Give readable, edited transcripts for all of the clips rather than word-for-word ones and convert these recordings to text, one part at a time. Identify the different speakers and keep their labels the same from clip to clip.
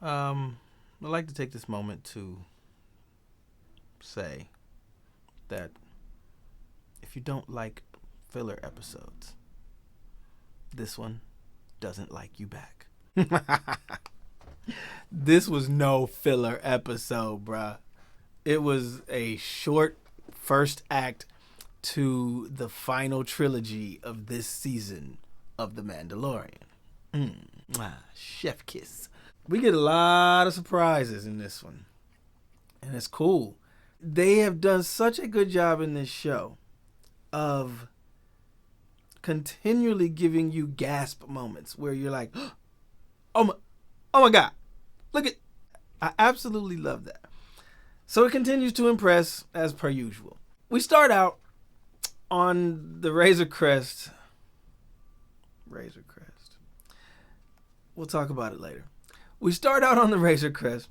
Speaker 1: I'd like to take this moment to say that if you don't like filler episodes, this one doesn't like you back. This was no filler episode, bruh. It was a short first act to the final trilogy of this season of The Mandalorian. Chef kiss. We get a lot of surprises in this one, and it's cool. They have done such a good job in this show of continually giving you gasp moments where you're like, oh my God, look at, I absolutely love that. So it continues to impress as per usual. We start out on the Razor Crest. We'll talk about it later. We start out on the Razor Crest.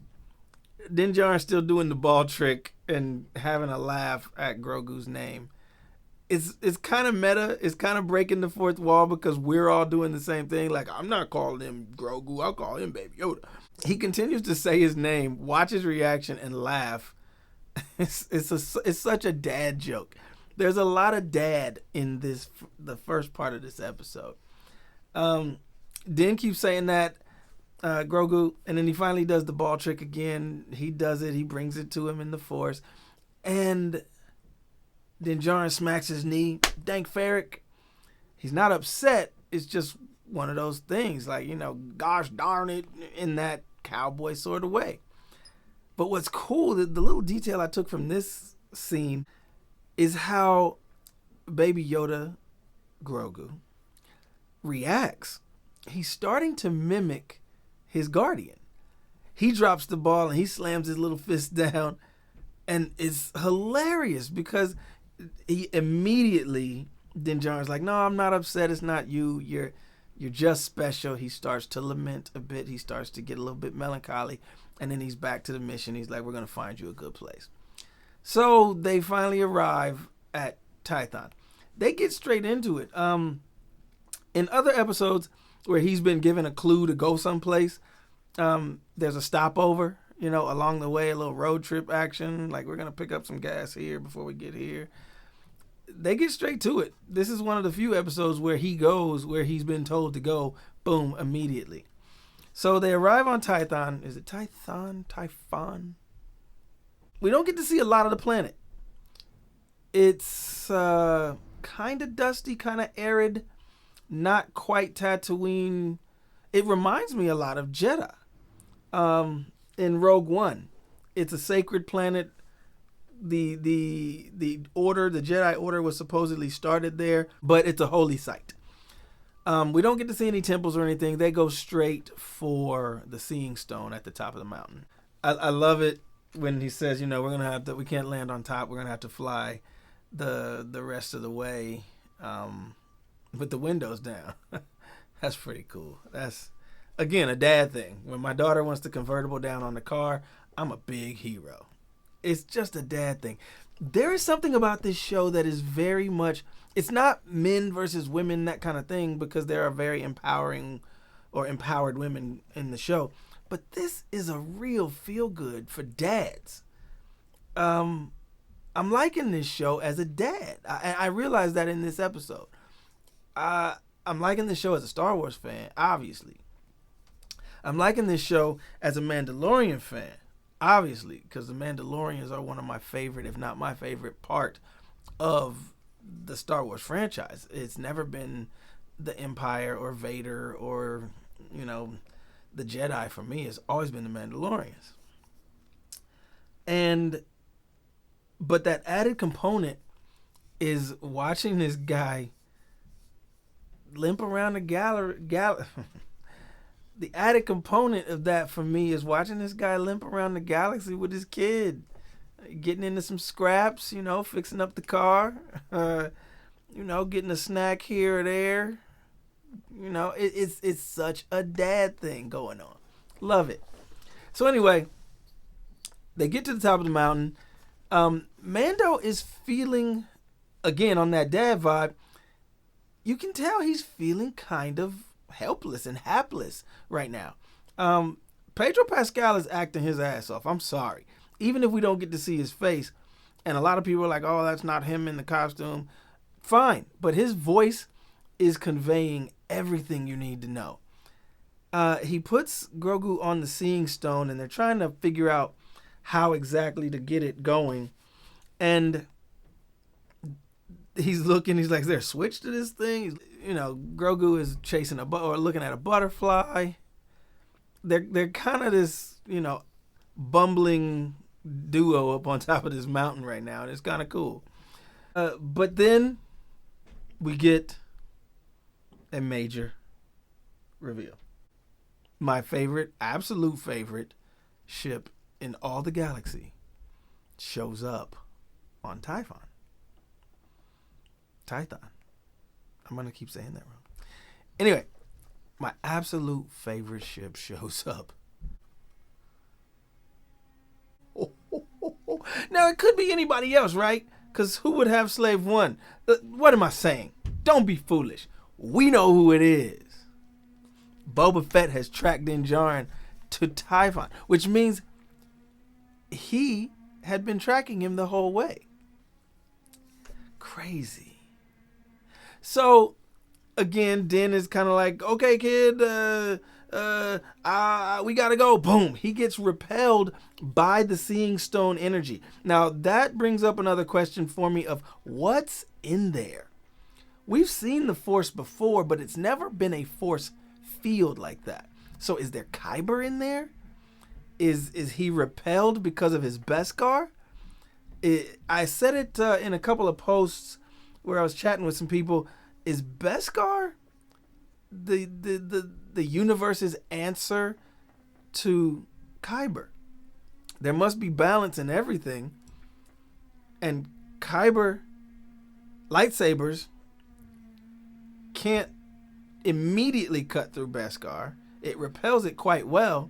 Speaker 1: Din Djarin's still doing the ball trick and having a laugh at Grogu's name. It's kind of meta. It's kind of breaking the fourth wall because we're all doing the same thing. Like, I'm not calling him Grogu. I'll call him Baby Yoda. He continues to say his name, watch his reaction, and laugh. It's such a dad joke. There's a lot of dad in the first part of this episode. Din keeps saying that, Grogu, and then he finally does the ball trick again. He does it. He brings it to him in the Force. And Din Djarin smacks his knee. Dank Farrik. He's not upset. It's just one of those things. Like, gosh darn it, in that cowboy sort of way. But what's cool, the little detail I took from this scene is how Baby Yoda, Grogu, reacts. He's starting to mimic his guardian. He drops the ball and he slams his little fist down, and it's hilarious because he immediately, Din Djarin's like, no, I'm not upset. It's not you. You're just special. He starts to lament a bit. He starts to get a little bit melancholy, and then he's back to the mission. He's like, we're going to find you a good place. So they finally arrive at Tython. They get straight into it. In other episodes where he's been given a clue to go someplace, there's a stopover, along the way, a little road trip action. Like, we're going to pick up some gas here before we get here. They get straight to it. This is one of the few episodes where he goes where he's been told to go, boom, immediately. So they arrive on Tython. Is it Tython? Typhon? We don't get to see a lot of the planet. It's kind of dusty, kind of arid, not quite Tatooine. It reminds me a lot of Jeddah in Rogue One. It's a sacred planet. The order, the Jedi Order, was supposedly started there, but it's a holy site. We don't get to see any temples or anything. They go straight for the Seeing Stone at the top of the mountain. I love it when he says, we can't land on top. We're gonna have to fly the rest of the way with the windows down. That's pretty cool. That's, again, a dad thing. When my daughter wants the convertible down on the car, I'm a big hero. It's just a dad thing. There is something about this show that is very much, it's not men versus women, that kind of thing, because there are very empowering or empowered women in the show. But this is a real feel-good for dads. I'm liking this show as a dad. I realized that in this episode. I'm liking this show as a Star Wars fan, obviously. I'm liking this show as a Mandalorian fan, obviously, because the Mandalorians are one of my favorite, if not my favorite, part of the Star Wars franchise. It's never been the Empire or Vader or, the Jedi for me. It's always been the Mandalorians. But that added component is watching this guy limp around the gallery. The added component of that for me is watching this guy limp around the galaxy with his kid, getting into some scraps, fixing up the car, getting a snack here or there. It's such a dad thing going on. Love it. So anyway, they get to the top of the mountain. Mando is feeling, again, on that dad vibe. You can tell he's feeling kind of helpless and hapless right now. Pedro Pascal is acting his ass off. I'm sorry. Even if we don't get to see his face, and a lot of people are like, oh, that's not him in the costume. Fine. But his voice is conveying everything you need to know. He puts Grogu on the Seeing Stone, and they're trying to figure out how exactly to get it going. And he's looking, he's like, is there a switch to this thing? You know, Grogu is chasing or looking at a butterfly. They're kind of this, you know, bumbling duo up on top of this mountain right now, and it's kind of cool. But then we get a major reveal. My favorite, absolute favorite ship in all the galaxy shows up on Typhon. Tython. I'm going to keep saying that wrong. Anyway, my absolute favorite ship shows up. Now, it could be anybody else, right? Because who would have Slave One? What am I saying? Don't be foolish. We know who it is. Boba Fett has tracked Din Djarin to Typhon, which means he had been tracking him the whole way. Crazy. So, again, Din is kind of like, okay, kid, we gotta go. Boom. He gets repelled by the Seeing Stone energy. Now, that brings up another question for me of what's in there? We've seen the Force before, but it's never been a Force field like that. So is there Kyber in there? Is he repelled because of his Beskar? I said it in a couple of posts where I was chatting with some people. Is Beskar the universe's answer to Kyber? There must be balance in everything. And Kyber lightsabers can't immediately cut through Beskar. It repels it quite well.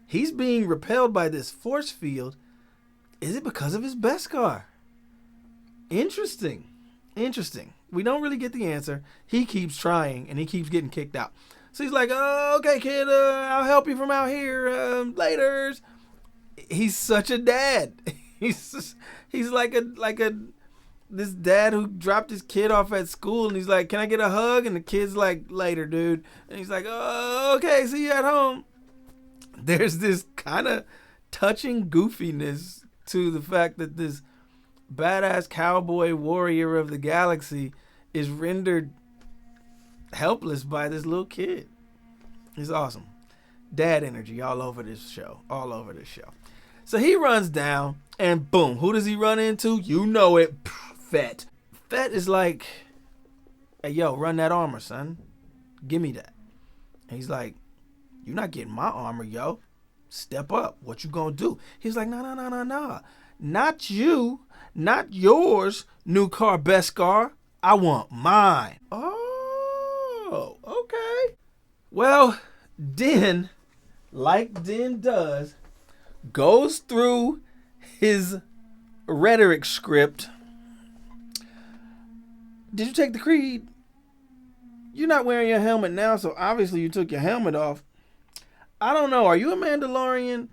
Speaker 1: He's being repelled by this force field. Is it because of his Beskar? Interesting. We don't really get the answer. He keeps trying, and he keeps getting kicked out. So he's like, oh, okay, kid, I'll help you from out here. Laters. He's such a dad. He's like this dad who dropped his kid off at school, and he's like, can I get a hug? And the kid's like, later, dude. And he's like, oh, okay, see you at home. There's this kind of touching goofiness to the fact that this badass cowboy warrior of the galaxy is rendered helpless by this little kid. He's awesome. Dad energy all over this show. So he runs down, and boom, who does he run into? You know it. Fett. Fett is like, hey, yo, run that armor, son. Give me that. And he's like, you're not getting my armor, yo. Step up. What you gonna do? He's like, no. Not you. Not yours, new car Beskar. I want mine. Oh, okay. Well, Din, like Din does, goes through his rhetoric script. Did you take the creed? You're not wearing your helmet now, so obviously you took your helmet off. I don't know. Are you a Mandalorian?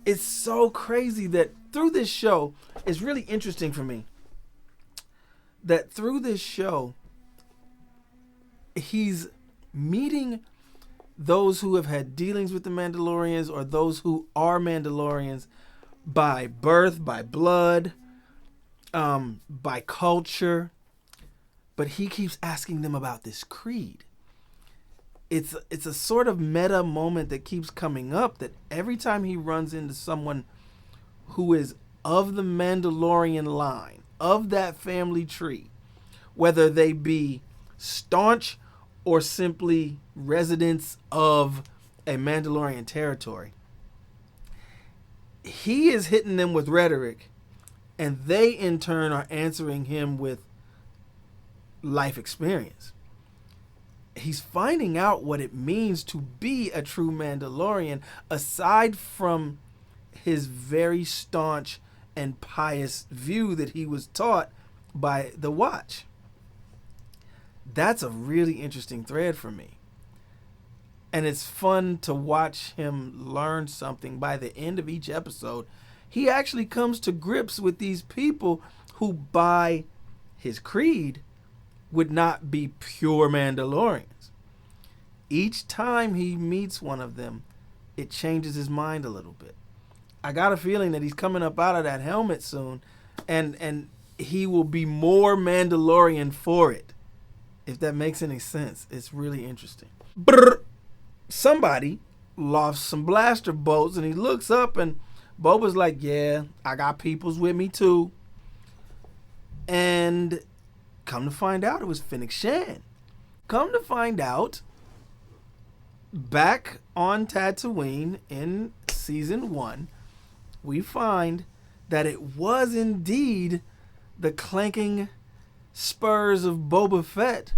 Speaker 1: It's so crazy that through this show, it's really interesting for me that through this show, he's meeting those who have had dealings with the Mandalorians or those who are Mandalorians by birth, by blood, by culture. But he keeps asking them about this creed. It's a sort of meta moment that keeps coming up, that every time he runs into someone who is of the Mandalorian line, of that family tree, whether they be staunch or simply residents of a Mandalorian territory, he is hitting them with rhetoric, and they in turn are answering him with life experience. He's finding out what it means to be a true Mandalorian, aside from his very staunch and pious view that he was taught by the Watch. That's a really interesting thread for me. And it's fun to watch him learn something. By the end of each episode, he actually comes to grips with these people who, by his creed, would not be pure Mandalorians. Each time he meets one of them, it changes his mind a little bit. I got a feeling that he's coming up out of that helmet soon, and he will be more Mandalorian for it. If that makes any sense, it's really interesting. Brrr. Somebody lost some blaster bolts, and he looks up, and Boba's like, yeah, I got peoples with me too. And come to find out, it was Fennec Shand. Come to find out, back on Tatooine in season 1, we find that it was indeed the clanking spurs of Boba Fett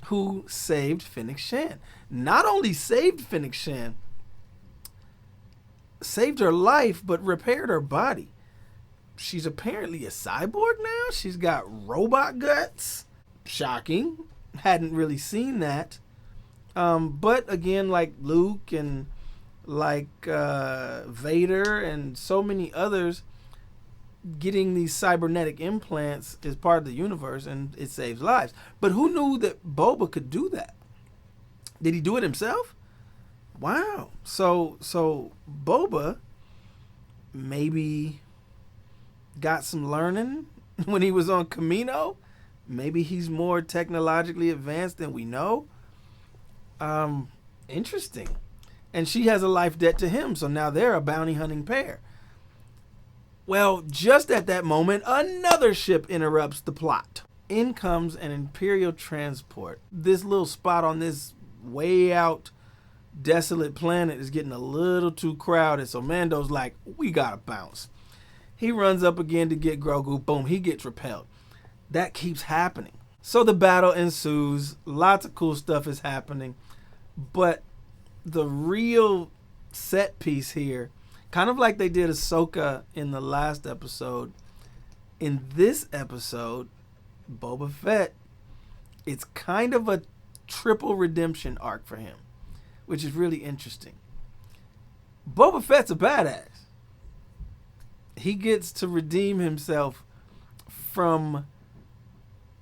Speaker 1: who saved Fennec Shand. Not only saved Fennec Shand, saved her life, but repaired her body. She's apparently a cyborg now. She's got robot guts. Shocking. Hadn't really seen that. But again, like Luke and like Vader and so many others, getting these cybernetic implants is part of the universe, and it saves lives. But who knew that Boba could do that? Did he do it himself? Wow. So Boba maybe got some learning when he was on Kamino. Maybe he's more technologically advanced than we know. Interesting. And she has a life debt to him, so now they're a bounty hunting pair. Well, just at that moment, another ship interrupts the plot. In comes an Imperial transport. This little spot on this way out desolate planet is getting a little too crowded, so Mando's like, we gotta bounce. He runs up again to get Grogu. Boom, he gets repelled. That keeps happening. So the battle ensues. Lots of cool stuff is happening. But the real set piece here, kind of like they did Ahsoka in the last episode, in this episode, Boba Fett, it's kind of a triple redemption arc for him, which is really interesting. Boba Fett's a badass. He gets to redeem himself from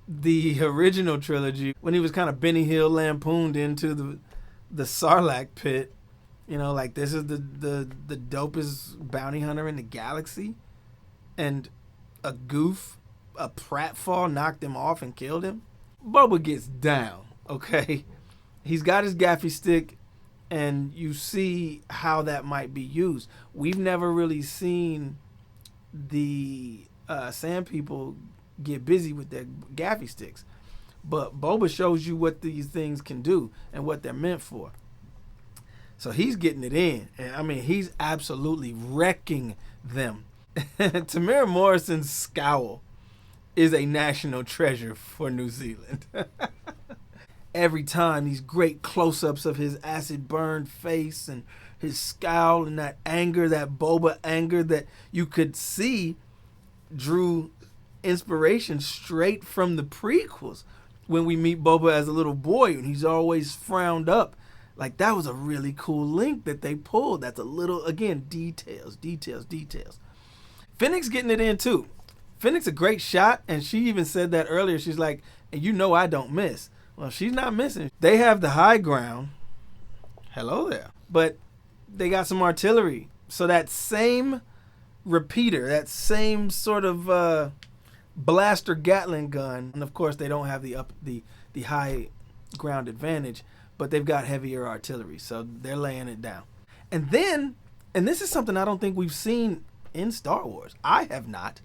Speaker 1: the original trilogy when he was kind of Benny Hill lampooned into the Sarlacc pit. You know, like, this is the dopest bounty hunter in the galaxy, and a goof, a pratfall knocked him off and killed him. Boba gets down, okay? He's got his gaffy stick, and you see how that might be used. We've never really seen the Sand People get busy with their gaffy sticks, but Boba shows you what these things can do and what they're meant for. So he's getting it in, and I mean, he's absolutely wrecking them. Tamara Morrison's scowl is a national treasure for New Zealand. Every time, these great close-ups of his acid-burned face and his scowl and that anger, that Boba anger that you could see drew inspiration straight from the prequels when we meet Boba as a little boy and he's always frowned up. Like, that was a really cool link that they pulled. That's a little, again, details. Fennec's getting it in too. Fennec's a great shot, and she even said that earlier. She's like, and you know I don't miss. Well, she's not missing. They have the high ground. Hello there. But they got some artillery. So that same repeater, that same sort of blaster Gatling gun, and of course they don't have the high ground advantage, but they've got heavier artillery, so they're laying it down. And then, and this is something I don't think we've seen in Star Wars. I have not.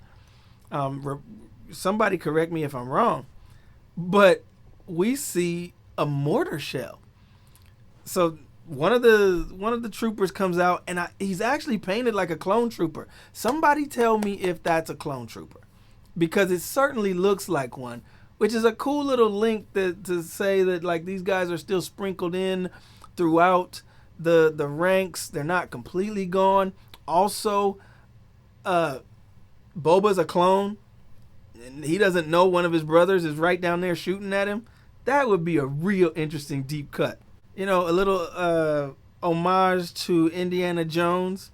Speaker 1: Somebody correct me if I'm wrong, but we see a mortar shell. So one of the troopers comes out, and he's actually painted like a clone trooper. Somebody tell me if that's a clone trooper, because it certainly looks like one, which is a cool little link to say that, like, these guys are still sprinkled in throughout the ranks. They're not completely gone. Also, Boba's a clone, and he doesn't know one of his brothers is right down there shooting at him. That would be a real interesting deep cut. You know, a little homage to Indiana Jones.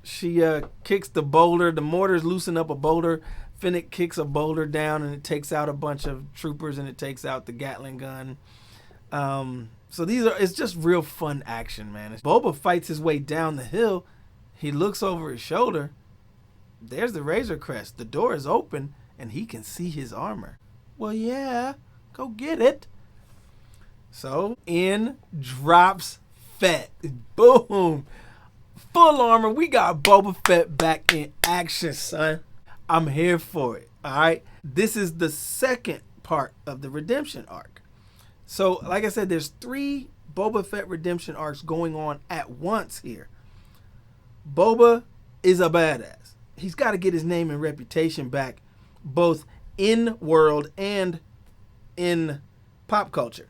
Speaker 1: She kicks the boulder. The mortars loosen up a boulder. Finnick kicks a boulder down, and it takes out a bunch of troopers, and it takes out the Gatling gun. So it's just real fun action, man. As Boba fights his way down the hill, he looks over his shoulder. There's the Razor Crest. The door is open, and he can see his armor. Well, yeah, go get it. So in drops Fett. Boom. Full armor. We got Boba Fett back in action, son. I'm here for it. All right. This is the second part of the redemption arc. So, like I said, there's 3 Boba Fett redemption arcs going on at once here. Boba is a badass. He's got to get his name and reputation back, both in world and in pop culture,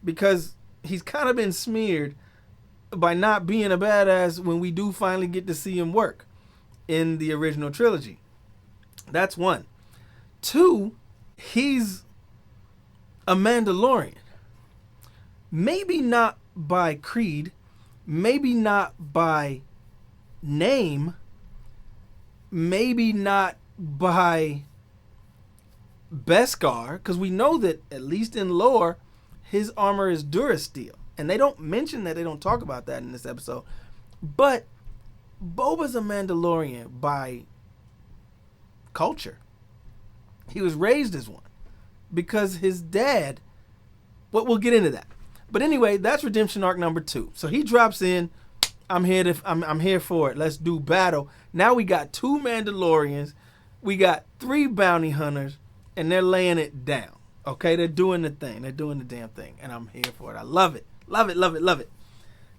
Speaker 1: because he's kind of been smeared by not being a badass when we do finally get to see him work in the original trilogy. That's 1. 2, he's a Mandalorian. Maybe not by creed, maybe not by name, maybe not by Beskar, because we know that, at least in lore, his armor is Durasteel. And they don't mention that, they don't talk about that in this episode. But Boba's a Mandalorian by culture. He was raised as one because his dad, well, we'll get into that. But anyway, that's redemption arc number 2. So he drops in. I'm here for it. Let's do battle. Now we got 2 Mandalorians. We got 3 bounty hunters, and they're laying it down. Okay, they're doing the thing. They're doing the damn thing, and I'm here for it. I love it. Love it, love it, love it.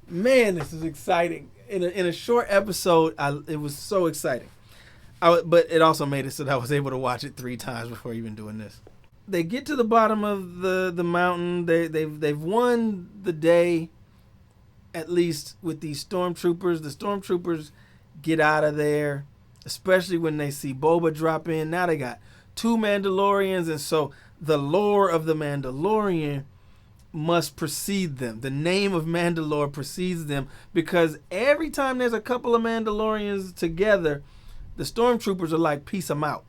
Speaker 1: Man, this is exciting. In a short episode, it was so exciting. But it also made it so that I was able to watch it 3 times before even doing this. They get to the bottom of the mountain. They've won the day, at least with these stormtroopers. The stormtroopers get out of there, especially when they see Boba drop in. Now they got 2 Mandalorians, and so the lore of the Mandalorian must precede them. The name of Mandalore precedes them, because every time there's a couple of Mandalorians together, the stormtroopers are like, peace them out.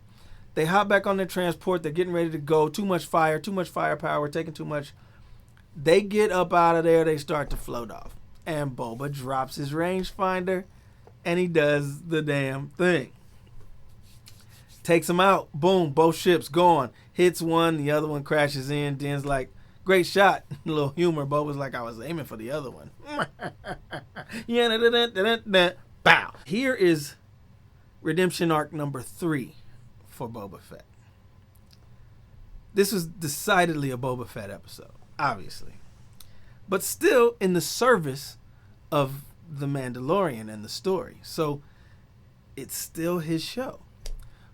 Speaker 1: They hop back on their transport. They're getting ready to go. Too much firepower. We're taking too much. They get up out of there. They start to float off. And Boba drops his rangefinder, and he does the damn thing. Takes them out. Boom. Both ships gone. Hits one. The other one crashes in. Din's like, great shot. A little humor. Boba's like, I was aiming for the other one. Bow. Here is redemption arc number 3 for Boba Fett. This was decidedly a Boba Fett episode, obviously, but still in the service of the Mandalorian and the story. So it's still his show.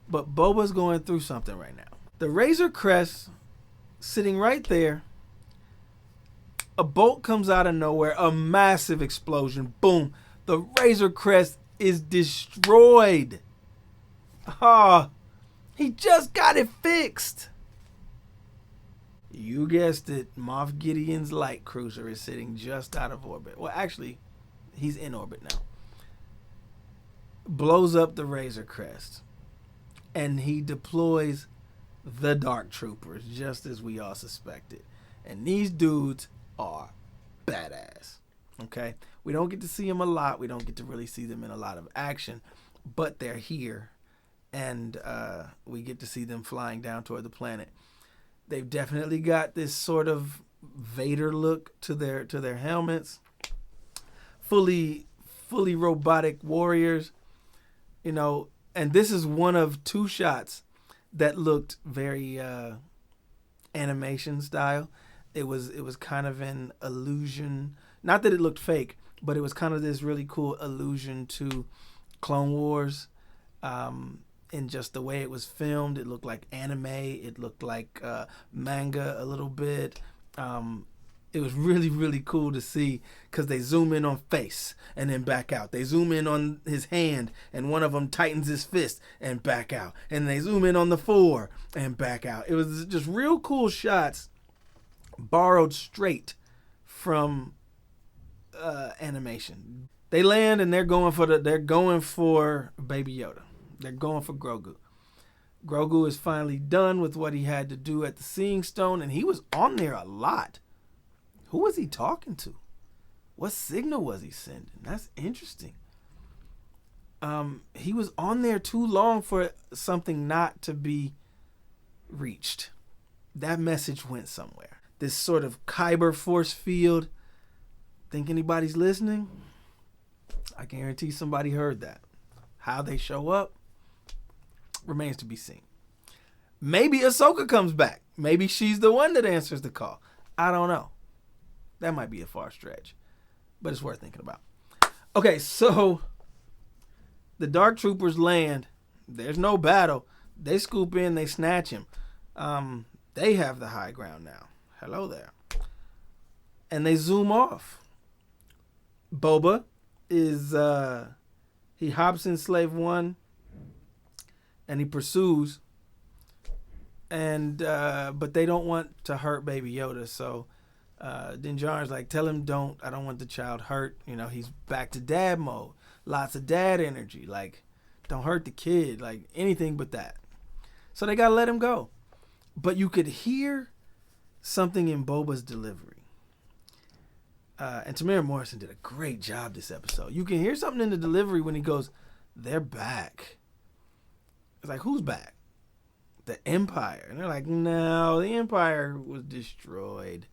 Speaker 1: But Boba's going through something right now. The Razor Crest sitting right there. A bolt comes out of nowhere, a massive explosion. Boom. The Razor Crest is destroyed. Ah, he just got it fixed. You guessed it. Moff Gideon's light cruiser is sitting just out of orbit. Well, actually, he's in orbit now. Blows up the Razor Crest. And he deploys the Dark Troopers, just as we all suspected. And these dudes are badass. Okay? We don't get to see them a lot. We don't get to really see them in a lot of action. But they're here. And we get to see them flying down toward the planet. They've definitely got this sort of Vader look to their helmets. Fully robotic warriors. You know, and this is one of 2 shots that looked very animation style. It was kind of an illusion. Not that it looked fake, but it was kind of this really cool allusion to Clone Wars. In just the way it was filmed, it looked like anime. It looked like manga a little bit. It was really, really cool to see, because they zoom in on face and then back out. They zoom in on his hand and one of them tightens his fist and back out. And they zoom in on the 4 and back out. It was just real cool shots borrowed straight from animation. They land and they're going for Baby Yoda. They're going for Grogu. Grogu is finally done with what he had to do at the Seeing Stone, and he was on there a lot. Who was he talking to? What signal was he sending? That's interesting. He was on there too long for something not to be reached. That message went somewhere. This sort of Kyber force field. Think anybody's listening? I guarantee somebody heard that. How they show up remains to be seen. Maybe Ahsoka comes back. Maybe she's the one that answers the call. I don't know. That might be a far stretch, but it's worth thinking about. Okay, so the Dark Troopers land. There's no battle. They scoop in. They snatch him. They have the high ground now. Hello there. And they zoom off. Boba is he hops in Slave One and he pursues, and but they don't want to hurt Baby Yoda, so Din Djarin's like, tell him I don't want the child hurt. You know, he's back to dad mode. Lots of dad energy. Like, don't hurt the kid. Like, anything but that. So they gotta let him go. But you could hear something in Boba's delivery. And Tamara Morrison did a great job this episode. You can hear something in the delivery when he goes, they're back. It's like, who's back? The Empire. And they're like, no, the Empire was destroyed.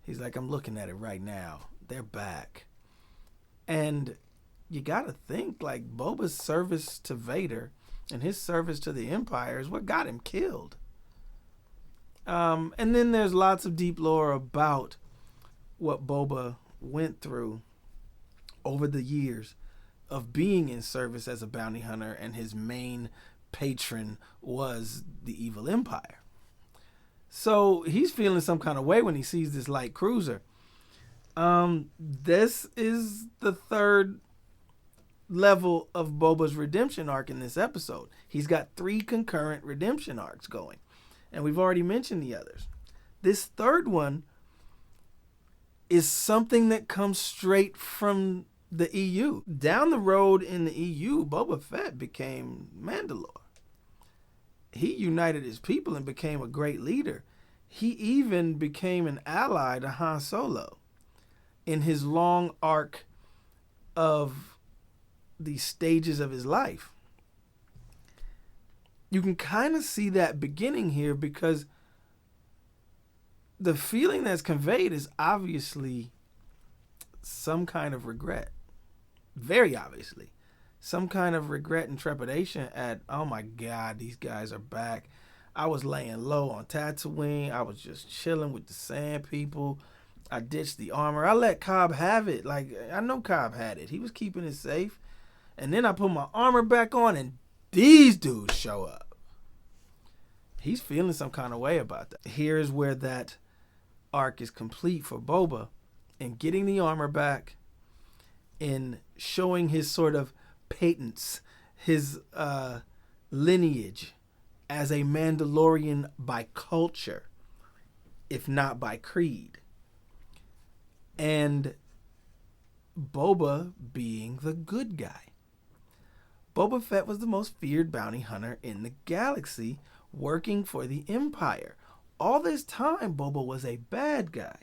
Speaker 1: He's like, I'm looking at it right now. They're back. And you got to think, like, Boba's service to Vader and his service to the Empire is what got him killed. And then there's lots of deep lore about what Boba went through over the years of being in service as a bounty hunter, and his main patron was the evil Empire. So he's feeling some kind of way when he sees this light cruiser. This is the third level of Boba's redemption arc in this episode. He's got 3 concurrent redemption arcs going, and we've already mentioned the others. This third one is something that comes straight from the EU. Down the road in the EU, Boba Fett became Mandalore. He united his people and became a great leader. He even became an ally to Han Solo in his long arc of the stages of his life. You can kind of see that beginning here, because the feeling that's conveyed is obviously some kind of regret. Very obviously. Some kind of regret and trepidation at, oh my God, these guys are back. I was laying low on Tatooine. I was just chilling with the sand people. I ditched the armor. I let Cobb have it. Like, I know Cobb had it. He was keeping it safe. And then I put my armor back on and these dudes show up. He's feeling some kind of way about that. Here's where that arc is complete for Boba, in getting the armor back, in showing his sort of patents, his lineage as a Mandalorian by culture, if not by creed. And Boba being the good guy. Boba Fett was the most feared bounty hunter in the galaxy, working for the Empire. All this time, Boba was a bad guy.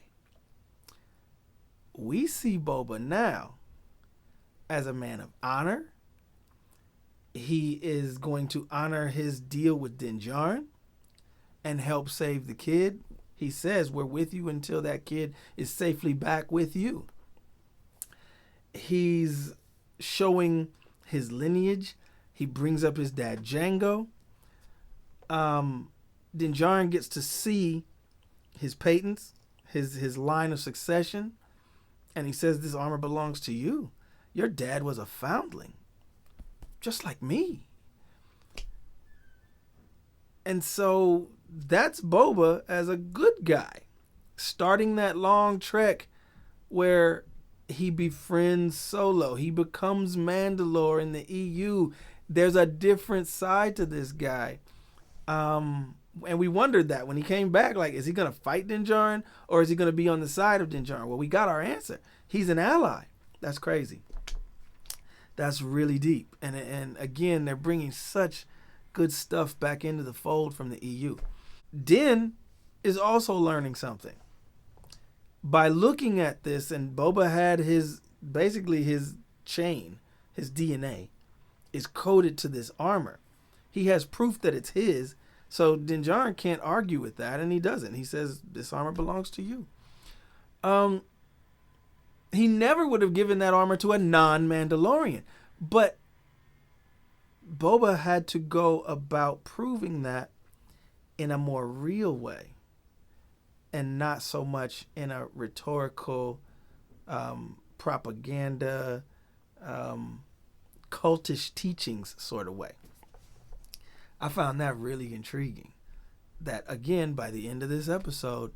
Speaker 1: We see Boba now as a man of honor. He is going to honor his deal with Din Djarin and help save the kid. He says, we're with you until that kid is safely back with you. He's showing his lineage. He brings up his dad, Jango. Din Djarin gets to see his patents, his line of succession, and he says, this armor belongs to you. Your dad was a foundling, just like me. And so that's Boba as a good guy, starting that long trek where he befriends Solo. He becomes Mandalore in the EU. There's a different side to this guy. And we wondered that when he came back, like, is he going to fight Din Djarin or is he going to be on the side of Din Djarin? Well, we got our answer. He's an ally. That's crazy. That's really deep. And again, they're bringing such good stuff back into the fold from the EU. Din is also learning something. By looking at this, and Boba had his chain, his DNA, is coded to this armor. He has proof that it's his, so Din Djarin can't argue with that, and he doesn't. He says, this armor belongs to you. He never would have given that armor to a non-Mandalorian, but Boba had to go about proving that in a more real way and not so much in a rhetorical, propaganda, cultish teachings sort of way. I found that really intriguing. That, again, by the end of this episode,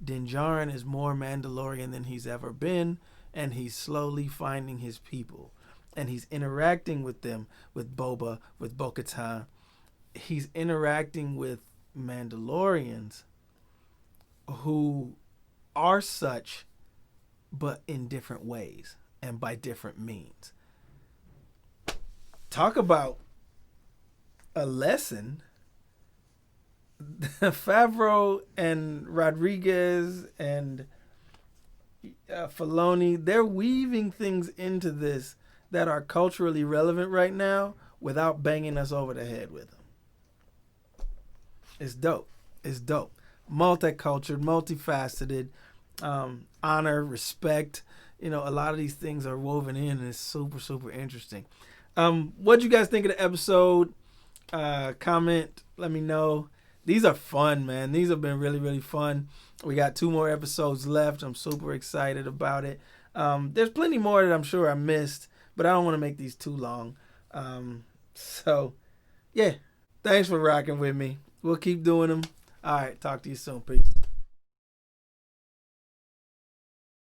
Speaker 1: Din Djarin is more Mandalorian than he's ever been, and he's slowly finding his people. And he's interacting with them, with Boba, with Bo-Katan. He's interacting with Mandalorians who are such, but in different ways and by different means. Talk about a lesson. Favreau and Rodriguez and Filoni, they're weaving things into this that are culturally relevant right now without banging us over the head with them. It's dope. It's dope. Multicultural, multifaceted, honor, respect. A lot of these things are woven in, and it's super, super interesting. What'd you guys think of the episode? Comment. Let me know. These are fun, man. These have been really, really fun. We got 2 more episodes left. I'm super excited about it. There's plenty more that I'm sure I missed, but I don't want to make these too long. So, yeah. Thanks for rocking with me. We'll keep doing them. All right. Talk to you soon. Peace.